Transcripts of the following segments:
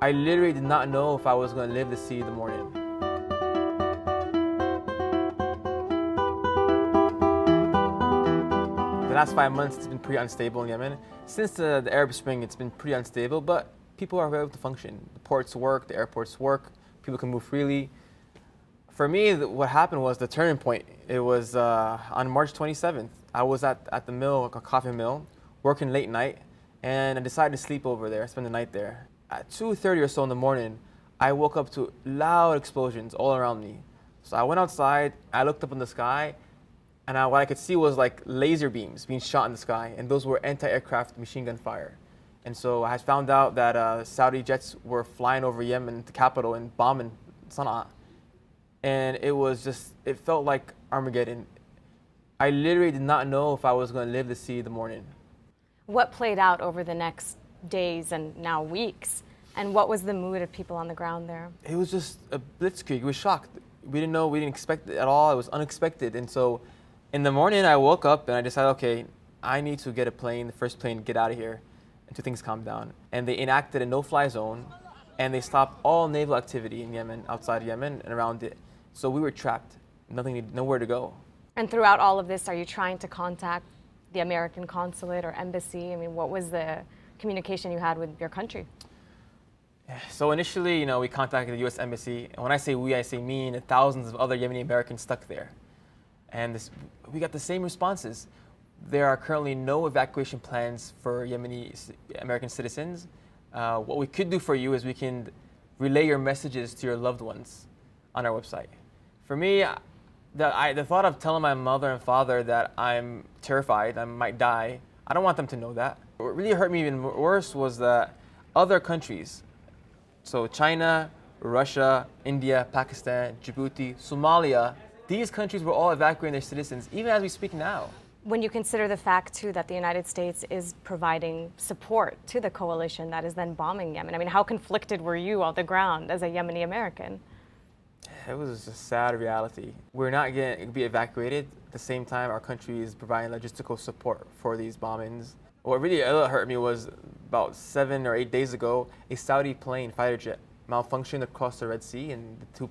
I literally did not know if I was going to live to see the morning. The last 5 months, it's been pretty unstable in Yemen. Since the Arab Spring, it's been pretty unstable, but people are able to function. The ports work, the airports work, people can move freely. For me, what happened was the turning point. It was on March 27th. I was at the mill, like a coffee mill, working late night, and I decided to sleep over there, spend the night there. At 2:30 or so in the morning, I woke up to loud explosions all around me. So I went outside, I looked up in the sky, and what I could see was like laser beams being shot in the sky, and those were anti-aircraft machine gun fire. And so I found out that Saudi jets were flying over Yemen, the capital, and bombing Sana'a. And it felt like Armageddon. I literally did not know if I was going to live to see the morning. What played out over the next days and now weeks? And what was the mood of people on the ground there? It was just a blitzkrieg. We were shocked. We didn't know, we didn't expect it at all. It was unexpected. And so in the morning, I woke up and I decided, okay, I need to get a plane, the first plane, get out of here until things calm down. And they enacted a no-fly zone, and they stopped all naval activity in Yemen, outside Yemen and around it. So we were trapped, nowhere to go. And throughout all of this, are you trying to contact the American consulate or embassy? I mean, what was the communication you had with your country? So initially, we contacted the U.S. Embassy. And when I say we, I say me and thousands of other Yemeni Americans stuck there. And we got the same responses. There are currently no evacuation plans for Yemeni American citizens. What we could do for you is we can relay your messages to your loved ones on our website. For me, the thought of telling my mother and father that I'm terrified, I might die, I don't want them to know that. What really hurt me even worse was that other countries, so China, Russia, India, Pakistan, Djibouti, Somalia, these countries were all evacuating their citizens, even as we speak now. When you consider the fact, too, that the United States is providing support to the coalition that is then bombing Yemen, I mean, how conflicted were you on the ground as a Yemeni American? It was a sad reality. We're not going to be evacuated. At the same time, our country is providing logistical support for these bombings. What really hurt me was about 7 or 8 days ago, a Saudi fighter jet, malfunctioned across the Red Sea, and the two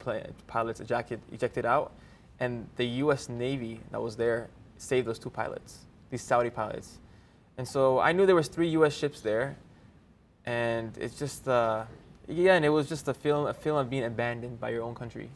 pilots ejected out. And the U.S. Navy that was there saved those two pilots, these Saudi pilots. And so I knew there was 3 U.S. ships there, and it's just, and it was just a feeling of being abandoned by your own country.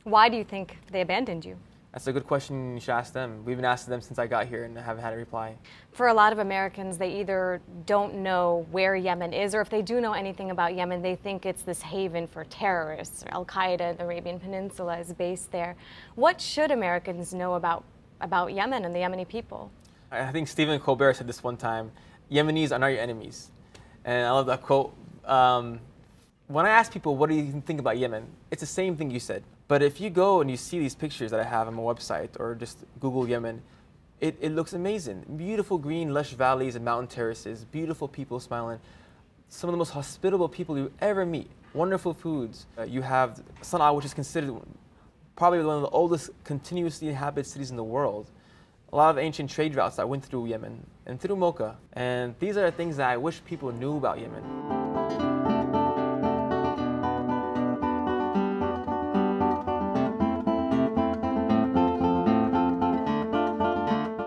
Why do you think they abandoned you? That's a good question you should ask them. We've been asking them since I got here and I haven't had a reply. For a lot of Americans, they either don't know where Yemen is, or if they do know anything about Yemen, they think it's this haven for terrorists. Al-Qaeda, the Arabian Peninsula, is based there. What should Americans know about Yemen and the Yemeni people? I think Stephen Colbert said this one time, Yemenis are not your enemies. And I love that quote. When I ask people, what do you think about Yemen? It's the same thing you said. But if you go and you see these pictures that I have on my website, or just Google Yemen, it looks amazing. Beautiful green, lush valleys and mountain terraces, beautiful people smiling, some of the most hospitable people you ever meet, wonderful foods. You have Sana'a, which is considered probably one of the oldest continuously inhabited cities in the world. A lot of ancient trade routes that went through Yemen and through Mocha. And these are the things that I wish people knew about Yemen.